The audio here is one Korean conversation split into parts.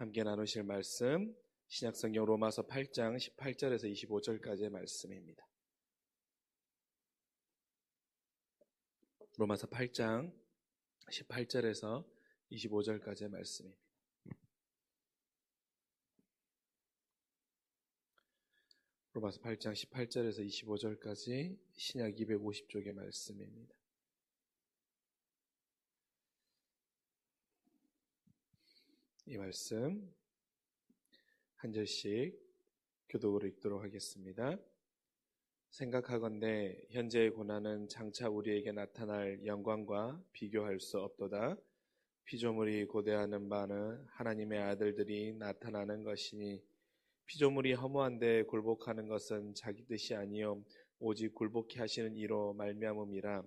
함께 나누실 말씀 신약성경 로마서 8장 18절에서 25절까지의 말씀입니다. 로마서 8장 18절에서 25절까지의 말씀입니다. 로마서 8장 18절에서 25절까지 신약 250쪽의 말씀입니다. 이 말씀 한 절씩 교독으로 읽도록 하겠습니다. 생각하건대 현재의 고난은 장차 우리에게 나타날 영광과 비교할 수 없도다. 피조물이 고대하는 바는 하나님의 아들들이 나타나는 것이니 피조물이 허무한데 굴복하는 것은 자기 뜻이 아니요 오직 굴복케 하시는 이로 말미암음이라.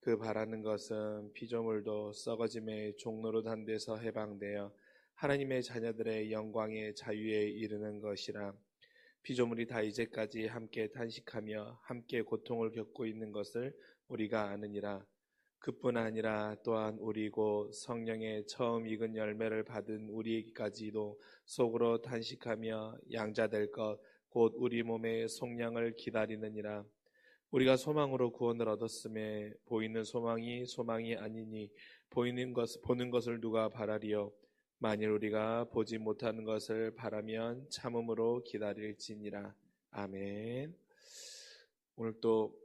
그 바라는 것은 피조물도 썩어짐의 종로로 단 데서 해방되어 하나님의 자녀들의 영광의 자유에 이르는 것이라. 피조물이 다 이제까지 함께 탄식하며 함께 고통을 겪고 있는 것을 우리가 아느니라. 그뿐 아니라 또한 우리 곧 성령의 처음 익은 열매를 받은 우리까지도 속으로 탄식하며 양자될 것 곧 우리 몸의 속량을 기다리느니라. 우리가 소망으로 구원을 얻었음에 보이는 소망이 아니니 보는 것을 누가 바라리요. 만일 우리가 보지 못하는 것을 바라면 참음으로 기다릴지니라. 아멘. 오늘 또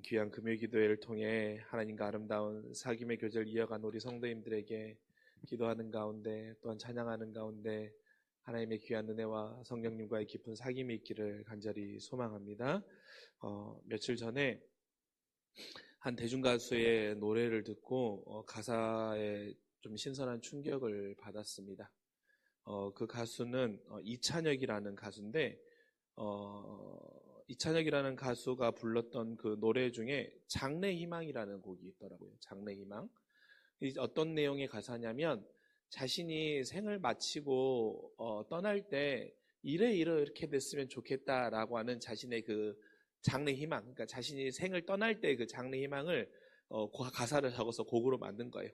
귀한 금요 기도회를 통해 하나님과 아름다운 사귐의 교제를 이어간 우리 성도님들에게 기도하는 가운데 또한 찬양하는 가운데 하나님의 귀한 은혜와 성령님과의 깊은 사귐이 있기를 간절히 소망합니다. 며칠 전에 한 대중가수의 노래를 듣고 가사에 좀 신선한 충격을 받았습니다. 그 가수는 이찬혁이라는 가수인데 이찬혁이라는 가수가 불렀던 그 노래 중에 장래희망이라는 곡이 있더라고요. 장래희망. 어떤 내용의 가사냐면 자신이 생을 마치고 떠날 때 이렇게 됐으면 좋겠다라고 하는 자신의 그 장래희망, 그러니까 자신이 생을 떠날 때 그 장래희망을 가사를 적어서 곡으로 만든 거예요.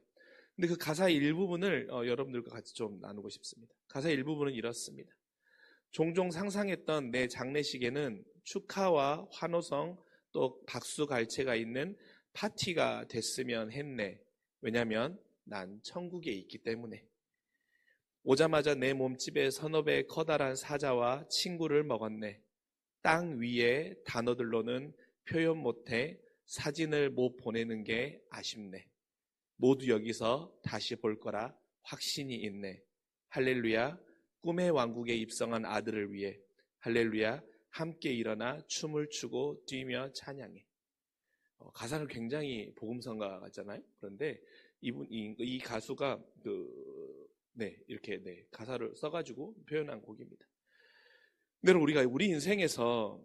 근데 그 가사의 일부분을 여러분들과 같이 좀 나누고 싶습니다. 가사의 일부분은 이렇습니다. 종종 상상했던 내 장례식에는 축하와 환호성 또 박수갈채가 있는 파티가 됐으면 했네. 왜냐면 난 천국에 있기 때문에. 오자마자 내 몸집에 서너 배 커다란 사자와 친구를 먹었네. 땅 위에 단어들로는 표현 못해 사진을 못 보내는 게 아쉽네. 모두 여기서 다시 볼 거라 확신이 있네. 할렐루야. 꿈의 왕국에 입성한 아들을 위해 할렐루야. 함께 일어나 춤을 추고 뛰며 찬양해. 가사는 굉장히 복음성가 같잖아요. 그런데 이 가수가 이렇게 가사를 써가지고 표현한 곡입니다. 근데 우리가 우리 인생에서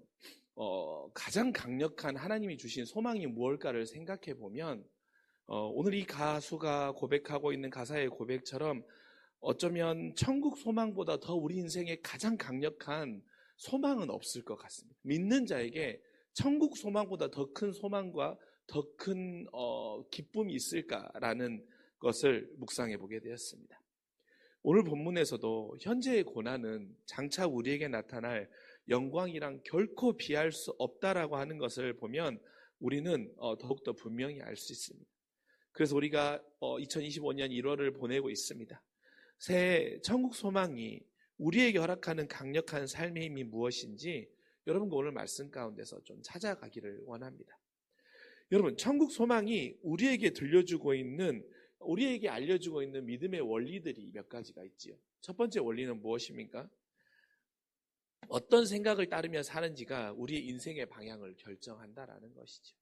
가장 강력한 하나님이 주신 소망이 무엇일까를 생각해 보면 오늘 이 가수가 고백하고 있는 가사의 고백처럼 어쩌면 천국 소망보다 더 우리 인생에 가장 강력한 소망은 없을 것 같습니다. 믿는 자에게 천국 소망보다 더 큰 소망과 더 큰 기쁨이 있을까라는 것을 묵상해 보게 되었습니다. 오늘 본문에서도 현재의 고난은 장차 우리에게 나타날 영광이랑 결코 비할 수 없다라고 하는 것을 보면 우리는 더욱더 분명히 알 수 있습니다. 그래서 우리가 2025년 1월을 보내고 있습니다. 새해 천국 소망이 우리에게 허락하는 강력한 삶의 힘이 무엇인지 여러분과 오늘 말씀 가운데서 좀 찾아가기를 원합니다. 여러분, 천국 소망이 우리에게 알려주고 있는 믿음의 원리들이 몇 가지가 있지요. 첫 번째 원리는 무엇입니까? 어떤 생각을 따르며 사는지가 우리의 인생의 방향을 결정한다라는 것이죠.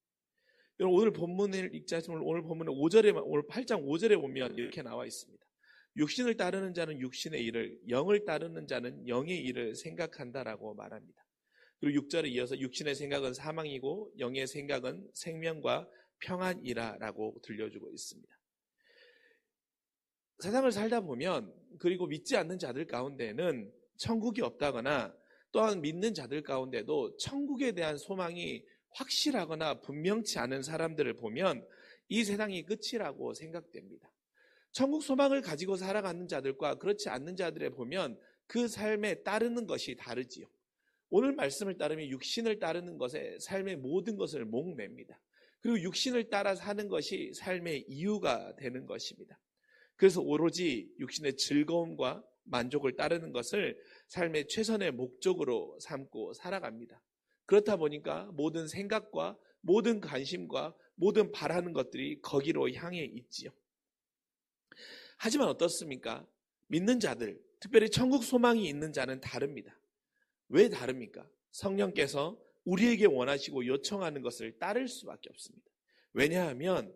여러분, 오늘 본문을 읽자 하시면 오늘 본문의 5절에, 오늘 8장 5절에 보면 이렇게 나와 있습니다. 육신을 따르는 자는 육신의 일을, 영을 따르는 자는 영의 일을 생각한다라고 말합니다. 그리고 6절에 이어서 육신의 생각은 사망이고 영의 생각은 생명과 평안이라라고 들려주고 있습니다. 세상을 살다 보면 그리고 믿지 않는 자들 가운데는 천국이 없다거나 또한 믿는 자들 가운데도 천국에 대한 소망이 확실하거나 분명치 않은 사람들을 보면 이 세상이 끝이라고 생각됩니다. 천국 소망을 가지고 살아가는 자들과 그렇지 않는 자들에 보면 그 삶에 따르는 것이 다르지요. 오늘 말씀을 따르면 육신을 따르는 것에 삶의 모든 것을 목맵니다. 그리고 육신을 따라 사는 것이 삶의 이유가 되는 것입니다. 그래서 오로지 육신의 즐거움과 만족을 따르는 것을 삶의 최선의 목적으로 삼고 살아갑니다. 그렇다 보니까 모든 생각과 모든 관심과 모든 바라는 것들이 거기로 향해 있지요. 하지만 어떻습니까? 믿는 자들, 특별히 천국 소망이 있는 자는 다릅니다. 왜 다릅니까? 성령께서 우리에게 원하시고 요청하는 것을 따를 수밖에 없습니다. 왜냐하면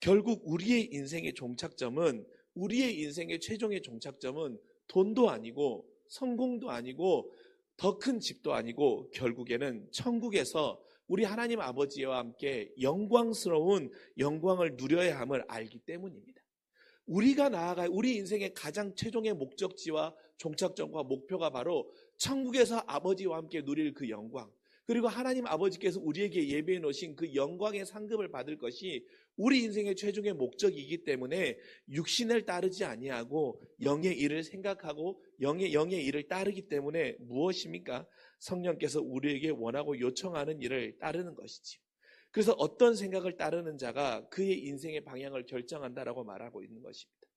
결국 우리의 인생의 종착점은, 우리의 인생의 최종의 종착점은 돈도 아니고 성공도 아니고 더 큰 집도 아니고 결국에는 천국에서 우리 하나님 아버지와 함께 영광스러운 영광을 누려야 함을 알기 때문입니다. 우리가 나아갈 우리 인생의 가장 최종의 목적지와 종착점과 목표가 바로 천국에서 아버지와 함께 누릴 그 영광, 그리고 하나님 아버지께서 우리에게 예배해 놓으신 그 영광의 상급을 받을 것이 우리 인생의 최종의 목적이기 때문에 육신을 따르지 아니하고 영의 일을 생각하고 영의 일을 따르기 때문에 무엇입니까? 성령께서 우리에게 원하고 요청하는 일을 따르는 것이지요. 그래서 어떤 생각을 따르는 자가 그의 인생의 방향을 결정한다라고 말하고 있는 것입니다.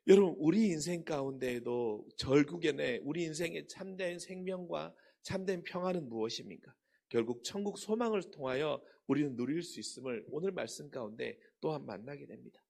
여러분, 우리 인생 가운데에도 결국에는 우리 인생의 참된 생명과 참된 평안은 무엇입니까? 결국 천국 소망을 통하여 우리는 누릴 수 있음을 오늘 말씀 가운데 또한 만나게 됩니다.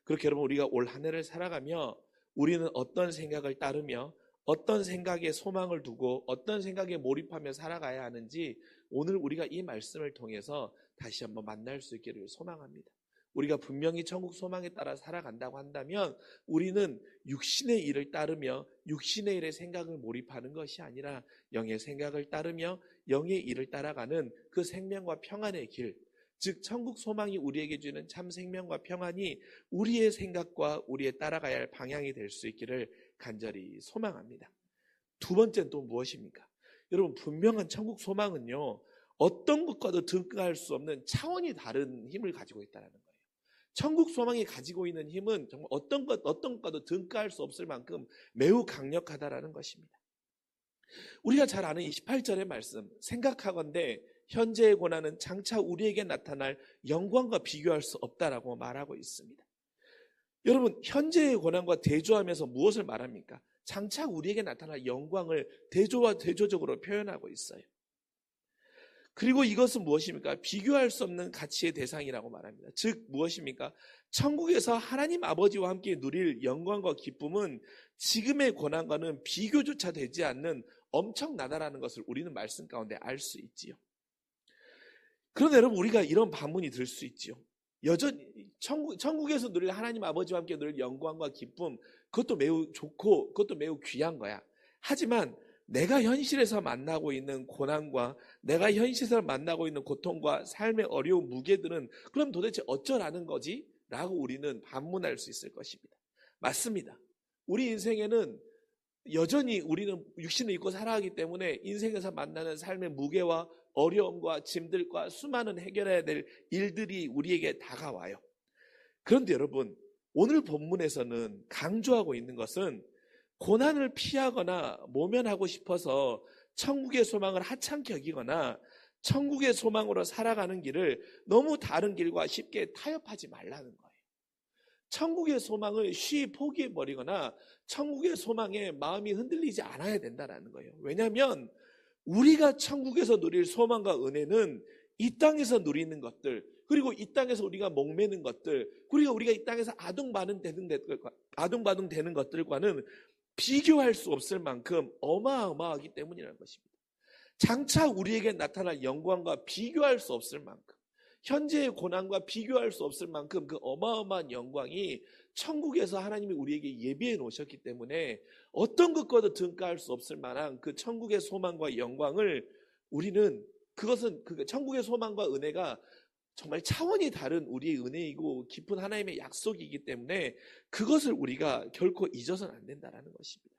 그렇게 여러분, 우리가 올 한 해를 살아가며 우리는 어떤 생각을 따르며 어떤 생각에 소망을 두고 어떤 생각에 몰입하며 살아가야 하는지 오늘 우리가 이 말씀을 통해서 다시 한번 만날 수 있기를 소망합니다. 우리가 분명히 천국 소망에 따라 살아간다고 한다면 우리는 육신의 일을 따르며 육신의 일에 생각을 몰입하는 것이 아니라 영의 생각을 따르며 영의 일을 따라가는 그 생명과 평안의 길, 즉 천국 소망이 우리에게 주는 참 생명과 평안이 우리의 생각과 우리의 따라가야 할 방향이 될 수 있기를 간절히 소망합니다. 두 번째는 또 무엇입니까? 여러분, 분명한 천국 소망은요, 어떤 것과도 등가할 수 없는 차원이 다른 힘을 가지고 있다는 거예요. 천국 소망이 가지고 있는 힘은 정말 어떤 것과도 등가할 수 없을 만큼 매우 강력하다라는 것입니다. 우리가 잘 아는 28절의 말씀, 생각하건대 현재의 고난은 장차 우리에게 나타날 영광과 비교할 수 없다라고 말하고 있습니다. 여러분, 현재의 고난과 대조하면서 무엇을 말합니까? 장차 우리에게 나타날 영광을 대조와 대조적으로 표현하고 있어요. 그리고 이것은 무엇입니까? 비교할 수 없는 가치의 대상이라고 말합니다. 즉 무엇입니까? 천국에서 하나님 아버지와 함께 누릴 영광과 기쁨은 지금의 고난과는 비교조차 되지 않는 엄청나다라는 것을 우리는 말씀 가운데 알 수 있지요. 그런데 여러분, 우리가 이런 반문이 들 수 있지요. 여전히 천국에서 누릴 하나님 아버지와 함께 누릴 영광과 기쁨, 그것도 매우 좋고 그것도 매우 귀한 거야. 하지만 내가 현실에서 만나고 있는 고난과 내가 현실에서 만나고 있는 고통과 삶의 어려운 무게들은 그럼 도대체 어쩌라는 거지? 라고 우리는 반문할 수 있을 것입니다. 맞습니다. 우리 인생에는 여전히 우리는 육신을 입고 살아가기 때문에 인생에서 만나는 삶의 무게와 어려움과 짐들과 수많은 해결해야 될 일들이 우리에게 다가와요. 그런데 여러분, 오늘 본문에서는 강조하고 있는 것은 고난을 피하거나 모면하고 싶어서 천국의 소망을 하찮게 여기거나 천국의 소망으로 살아가는 길을 너무 다른 길과 쉽게 타협하지 말라는 거예요. 천국의 소망을 쉬이 포기해버리거나 천국의 소망에 마음이 흔들리지 않아야 된다는 거예요. 왜냐하면 우리가 천국에서 누릴 소망과 은혜는 이 땅에서 누리는 것들, 그리고 이 땅에서 우리가 목매는 것들, 그리고 우리가 이 땅에서 아둥바둥 되는 것들과는 비교할 수 없을 만큼 어마어마하기 때문이라는 것입니다. 장차 우리에게 나타날 영광과 비교할 수 없을 만큼, 현재의 고난과 비교할 수 없을 만큼 그 어마어마한 영광이 천국에서 하나님이 우리에게 예비해 놓으셨기 때문에 어떤 것과도 등가할 수 없을 만한 그 천국의 소망과 영광을 우리는, 그것은 그 천국의 소망과 은혜가 정말 차원이 다른 우리의 은혜이고 깊은 하나님의 약속이기 때문에 그것을 우리가 결코 잊어서는 안 된다는 것입니다.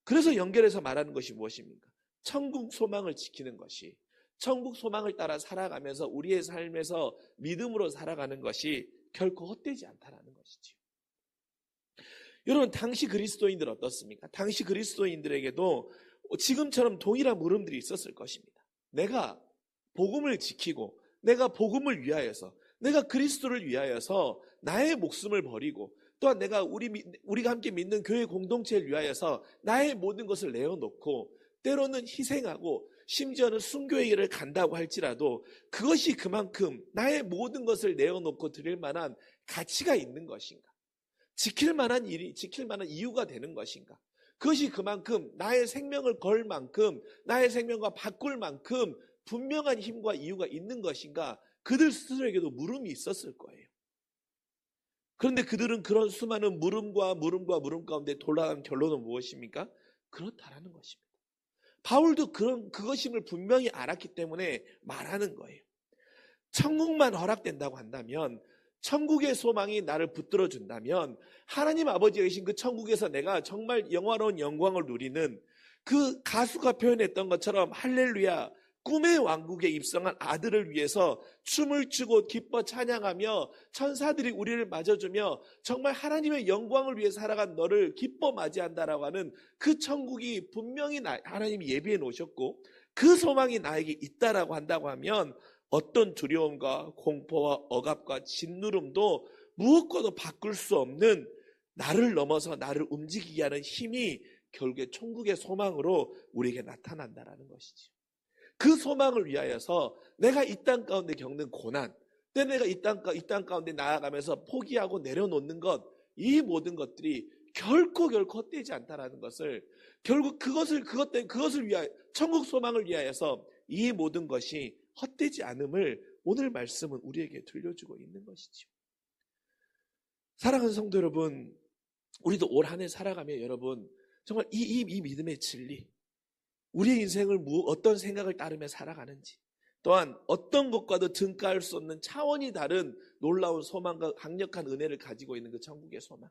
그래서 연결해서 말하는 것이 무엇입니까? 천국 소망을 지키는 것이, 천국 소망을 따라 살아가면서 우리의 삶에서 믿음으로 살아가는 것이 결코 헛되지 않다는 것이지요. 여러분, 당시 그리스도인들 어떻습니까? 당시 그리스도인들에게도 지금처럼 동일한 물음들이 있었을 것입니다. 내가 복음을 지키고, 내가 복음을 위하여서, 내가 그리스도를 위하여서 나의 목숨을 버리고, 또한 내가 우리가 함께 믿는 교회 공동체를 위하여서 나의 모든 것을 내어놓고, 때로는 희생하고, 심지어는 순교의 길을 간다고 할지라도 그것이 그만큼 나의 모든 것을 내어놓고 드릴 만한 가치가 있는 것인가? 지킬 만한 이유가 되는 것인가? 그것이 그만큼 나의 생명을 걸 만큼, 나의 생명과 바꿀 만큼 분명한 힘과 이유가 있는 것인가? 그들 스스로에게도 물음이 있었을 거예요. 그런데 그들은 그런 수많은 물음 가운데 돌아간 결론은 무엇입니까? 그렇다라는 것입니다. 바울도 그것임을 분명히 알았기 때문에 말하는 거예요. 천국만 허락된다고 한다면, 천국의 소망이 나를 붙들어 준다면, 하나님 아버지가 계신 그 천국에서 내가 정말 영화로운 영광을 누리는, 그 가수가 표현했던 것처럼 할렐루야, 꿈의 왕국에 입성한 아들을 위해서 춤을 추고 기뻐 찬양하며 천사들이 우리를 맞아주며 정말 하나님의 영광을 위해 살아간 너를 기뻐 맞이한다라고 하는 그 천국이 분명히 하나님이 예비해 놓으셨고, 그 소망이 나에게 있다라고 한다고 하면 어떤 두려움과 공포와 억압과 짓누름도 무엇과도 바꿀 수 없는, 나를 넘어서 나를 움직이게 하는 힘이 결국에 천국의 소망으로 우리에게 나타난다라는 것이죠. 그 소망을 위하여서 내가 이 땅 가운데 겪는 고난, 내가 이 땅 가운데 나아가면서 포기하고 내려놓는 것, 이 모든 것들이 결코 헛되지 않다라는 것을, 결국 그것을 위하여, 천국 소망을 위하여서 이 모든 것이 헛되지 않음을 오늘 말씀은 우리에게 들려주고 있는 것이죠. 사랑하는 성도 여러분, 우리도 올 한 해 살아가며 여러분, 정말 이 믿음의 진리, 우리의 인생을 어떤 생각을 따르며 살아가는지, 또한 어떤 것과도 등가할 수 없는 차원이 다른 놀라운 소망과 강력한 은혜를 가지고 있는 그 천국의 소망,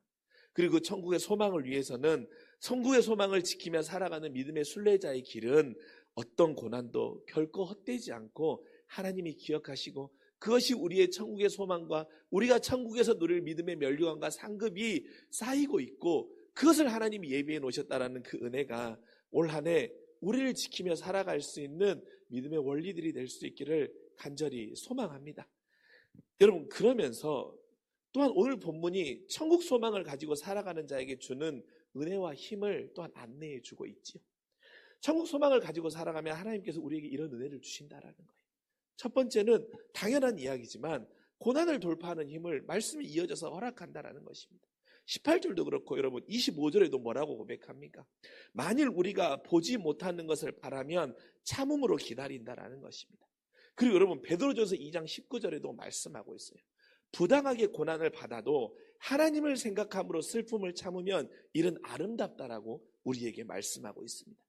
그리고 그 천국의 소망을 위해서는 천국의 소망을 지키며 살아가는 믿음의 순례자의 길은 어떤 고난도 결코 헛되지 않고 하나님이 기억하시고, 그것이 우리의 천국의 소망과 우리가 천국에서 누릴 믿음의 면류관과 상급이 쌓이고 있고, 그것을 하나님이 예비해 놓으셨다라는 그 은혜가 올 한 해 우리를 지키며 살아갈 수 있는 믿음의 원리들이 될 수 있기를 간절히 소망합니다. 여러분, 그러면서 또한 오늘 본문이 천국 소망을 가지고 살아가는 자에게 주는 은혜와 힘을 또한 안내해 주고 있지요. 천국 소망을 가지고 살아가면 하나님께서 우리에게 이런 은혜를 주신다라는 거예요. 첫 번째는 당연한 이야기지만 고난을 돌파하는 힘을 말씀이 이어져서 허락한다라는 것입니다. 18절도 그렇고 여러분 25절에도 뭐라고 고백합니까? 만일 우리가 보지 못하는 것을 바라면 참음으로 기다린다라는 것입니다. 그리고 여러분 베드로전서 2장 19절에도 말씀하고 있어요. 부당하게 고난을 받아도 하나님을 생각함으로 슬픔을 참으면 이는 아름답다라고 우리에게 말씀하고 있습니다.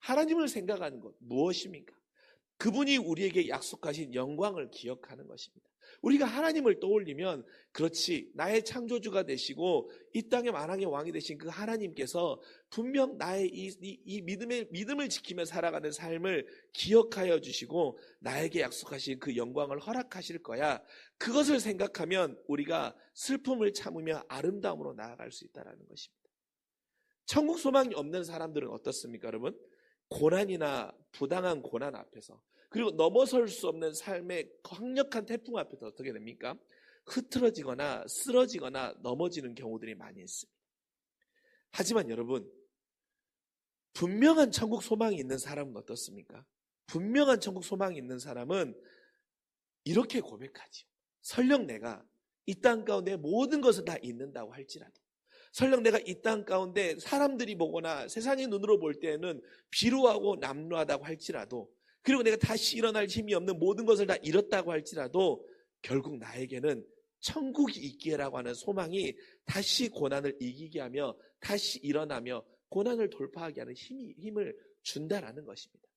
하나님을 생각하는 것 무엇입니까? 그분이 우리에게 약속하신 영광을 기억하는 것입니다. 우리가 하나님을 떠올리면, 그렇지, 나의 창조주가 되시고 이 땅의 만왕의 왕이 되신 그 하나님께서 분명 나의 이 믿음을 지키며 살아가는 삶을 기억하여 주시고 나에게 약속하신 그 영광을 허락하실 거야. 그것을 생각하면 우리가 슬픔을 참으며 아름다움으로 나아갈 수 있다는 것입니다. 천국 소망이 없는 사람들은 어떻습니까, 여러분? 고난이나 부당한 고난 앞에서, 그리고 넘어설 수 없는 삶의 강력한 태풍 앞에서 어떻게 됩니까? 흐트러지거나 쓰러지거나 넘어지는 경우들이 많이 있습니다. 하지만 여러분, 분명한 천국 소망이 있는 사람은 어떻습니까? 분명한 천국 소망이 있는 사람은 이렇게 고백하지요. 설령 내가 이 땅 가운데 모든 것을 다 잊는다고 할지라도, 설령 내가 이 땅 가운데 사람들이 보거나 세상의 눈으로 볼 때에는 비루하고 남루하다고 할지라도, 그리고 내가 다시 일어날 힘이 없는 모든 것을 다 잃었다고 할지라도 결국 나에게는 천국이 있기라고 하는 소망이 다시 고난을 이기게 하며 다시 일어나며 고난을 돌파하게 하는 힘을 준다라는 것입니다.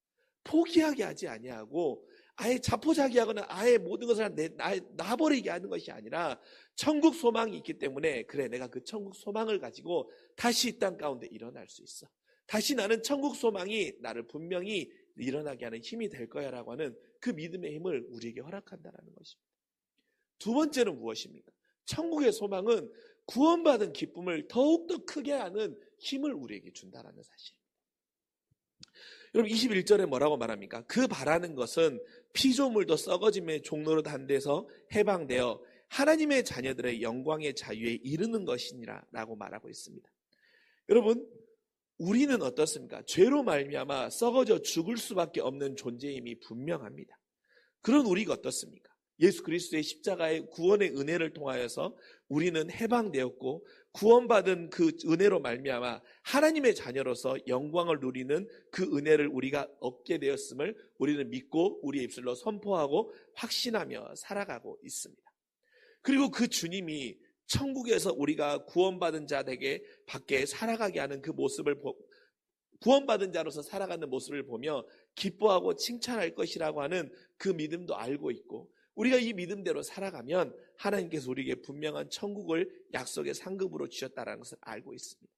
포기하게 하지 아니하고 아예 자포자기하거나 아예 모든 것을 놔버리게 하는 것이 아니라 천국 소망이 있기 때문에, 그래, 내가 그 천국 소망을 가지고 다시 이 땅 가운데 일어날 수 있어. 다시 나는 천국 소망이 나를 분명히 일어나게 하는 힘이 될 거야 라고 하는 그 믿음의 힘을 우리에게 허락한다는 것입니다. 두 번째는 무엇입니까? 천국의 소망은 구원받은 기쁨을 더욱더 크게 하는 힘을 우리에게 준다라는 사실. 여러분 21절에 뭐라고 말합니까? 그 바라는 것은 피조물도 썩어짐의 종로로 단대서 해방되어 하나님의 자녀들의 영광의 자유에 이르는 것이니라 라고 말하고 있습니다. 여러분 우리는 어떻습니까? 죄로 말미암아 썩어져 죽을 수밖에 없는 존재임이 분명합니다. 그런 우리가 어떻습니까? 예수 그리스도의 십자가의 구원의 은혜를 통하여서 우리는 해방되었고 구원받은 그 은혜로 말미암아 하나님의 자녀로서 영광을 누리는 그 은혜를 우리가 얻게 되었음을 우리는 믿고 우리의 입술로 선포하고 확신하며 살아가고 있습니다. 그리고 그 주님이 천국에서 우리가 구원받은 자에게 밖에 살아가게 하는 그 모습을 구원받은 자로서 살아가는 모습을 보며 기뻐하고 칭찬할 것이라고 하는 그 믿음도 알고 있고 우리가 이 믿음대로 살아가면 하나님께서 우리에게 분명한 천국을 약속의 상급으로 주셨다는 것을 알고 있습니다.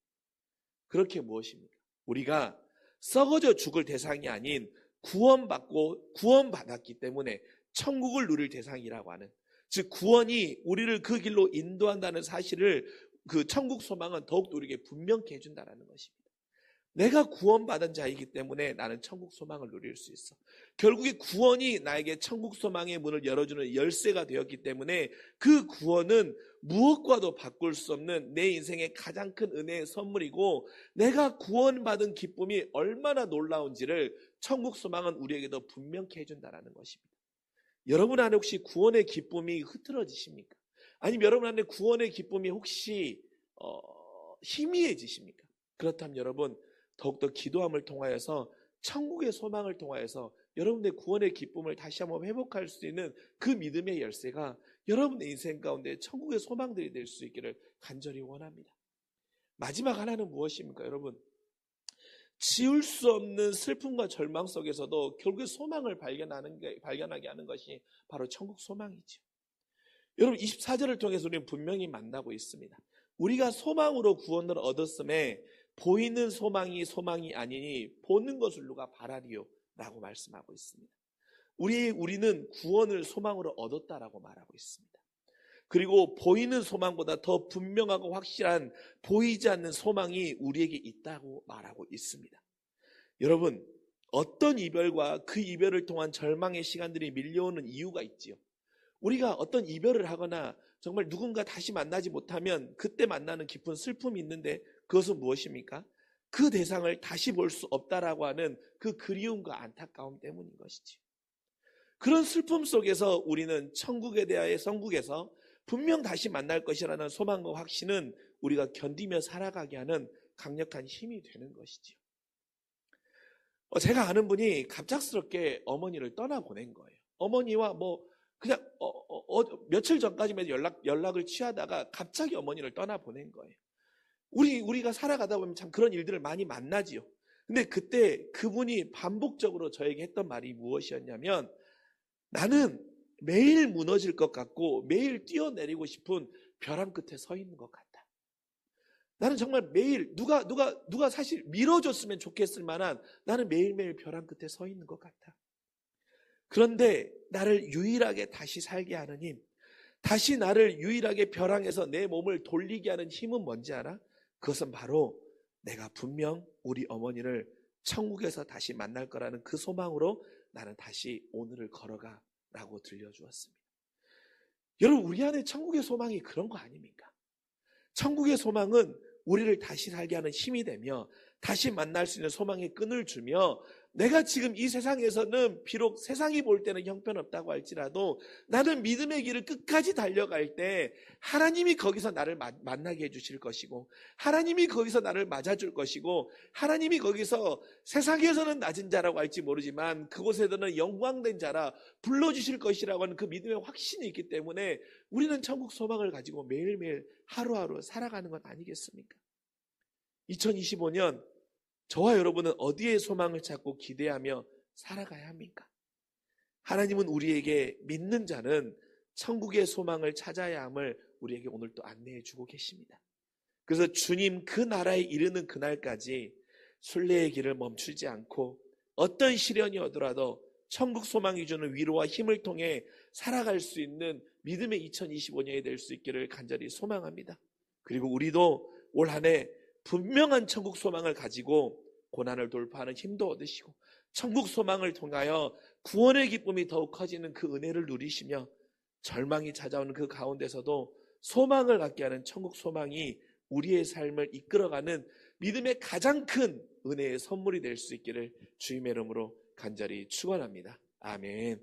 그렇게 무엇입니까? 우리가 썩어져 죽을 대상이 아닌 구원받고 구원받았기 때문에 천국을 누릴 대상이라고 하는, 즉 구원이 우리를 그 길로 인도한다는 사실을 그 천국 소망은 더욱더 우리에게 분명케 해준다는 것입니다. 내가 구원받은 자이기 때문에 나는 천국 소망을 누릴 수 있어. 결국에 구원이 나에게 천국 소망의 문을 열어주는 열쇠가 되었기 때문에 그 구원은 무엇과도 바꿀 수 없는 내 인생의 가장 큰 은혜의 선물이고 내가 구원받은 기쁨이 얼마나 놀라운지를 천국 소망은 우리에게도 분명케 해준다는 것입니다. 여러분 안에 혹시 구원의 기쁨이 흐트러지십니까? 아니면 여러분 안에 구원의 기쁨이 혹시 희미해지십니까? 그렇다면 여러분 더욱더 기도함을 통하여서 천국의 소망을 통하여서 여러분의 구원의 기쁨을 다시 한번 회복할 수 있는 그 믿음의 열쇠가 여러분의 인생 가운데 천국의 소망들이 될 수 있기를 간절히 원합니다. 마지막 하나는 무엇입니까? 여러분 지울 수 없는 슬픔과 절망 속에서도 결국에 소망을 발견하게 하는 것이 바로 천국 소망이죠. 여러분 24절을 통해서 우리는 분명히 만나고 있습니다. 우리가 소망으로 구원을 얻었음에 보이는 소망이 아니니 보는 것을 누가 바라리요 라고 말씀하고 있습니다. 우리는 구원을 소망으로 얻었다라고 말하고 있습니다. 그리고 보이는 소망보다 더 분명하고 확실한 보이지 않는 소망이 우리에게 있다고 말하고 있습니다. 여러분 어떤 이별과 그 이별을 통한 절망의 시간들이 밀려오는 이유가 있지요. 우리가 어떤 이별을 하거나 정말 누군가 다시 만나지 못하면 그때 만나는 깊은 슬픔이 있는데 그것은 무엇입니까? 그 대상을 다시 볼 수 없다라고 하는 그 그리움과 안타까움 때문인 것이지. 그런 슬픔 속에서 우리는 천국에 대하여 성국에서 분명 다시 만날 것이라는 소망과 확신은 우리가 견디며 살아가게 하는 강력한 힘이 되는 것이지요. 제가 아는 분이 갑작스럽게 어머니를 떠나보낸 거예요. 어머니와 그냥 며칠 전까지만 연락을 취하다가 갑자기 어머니를 떠나보낸 거예요. 우리가 살아가다 보면 참 그런 일들을 많이 만나지요. 근데 그때 그분이 반복적으로 저에게 했던 말이 무엇이었냐면 나는 매일 무너질 것 같고 매일 뛰어내리고 싶은 벼랑 끝에 서 있는 것 같다. 나는 정말 매일 누가 사실 밀어줬으면 좋겠을 만한 나는 매일매일 벼랑 끝에 서 있는 것 같아. 그런데 나를 유일하게 다시 살게 하는 힘, 다시 나를 유일하게 벼랑에서 내 몸을 돌리게 하는 힘은 뭔지 알아? 그것은 바로 내가 분명 우리 어머니를 천국에서 다시 만날 거라는 그 소망으로 나는 다시 오늘을 걸어가 라고 들려주었습니다. 여러분 우리 안에 천국의 소망이 그런 거 아닙니까? 천국의 소망은 우리를 다시 살게 하는 힘이 되며 다시 만날 수 있는 소망의 끈을 주며 내가 지금 이 세상에서는 비록 세상이 볼 때는 형편없다고 할지라도 나는 믿음의 길을 끝까지 달려갈 때 하나님이 거기서 나를 만나게 해주실 것이고 하나님이 거기서 나를 맞아줄 것이고 하나님이 거기서 세상에서는 낮은 자라고 할지 모르지만 그곳에서는 영광된 자라 불러주실 것이라고 하는 그 믿음의 확신이 있기 때문에 우리는 천국 소망을 가지고 매일매일 하루하루 살아가는 건 아니겠습니까? 2025년 저와 여러분은 어디에 소망을 찾고 기대하며 살아가야 합니까? 하나님은 우리에게 믿는 자는 천국의 소망을 찾아야 함을 우리에게 오늘 또 안내해 주고 계십니다. 그래서 주님 그 나라에 이르는 그날까지 순례의 길을 멈추지 않고 어떤 시련이 오더라도 천국 소망이 주는 위로와 힘을 통해 살아갈 수 있는 믿음의 2025년이 될 수 있기를 간절히 소망합니다. 그리고 우리도 올 한 해 분명한 천국 소망을 가지고 고난을 돌파하는 힘도 얻으시고 천국 소망을 통하여 구원의 기쁨이 더욱 커지는 그 은혜를 누리시며 절망이 찾아오는 그 가운데서도 소망을 갖게 하는 천국 소망이 우리의 삶을 이끌어가는 믿음의 가장 큰 은혜의 선물이 될 수 있기를 주님의 이름으로 간절히 축원합니다. 아멘.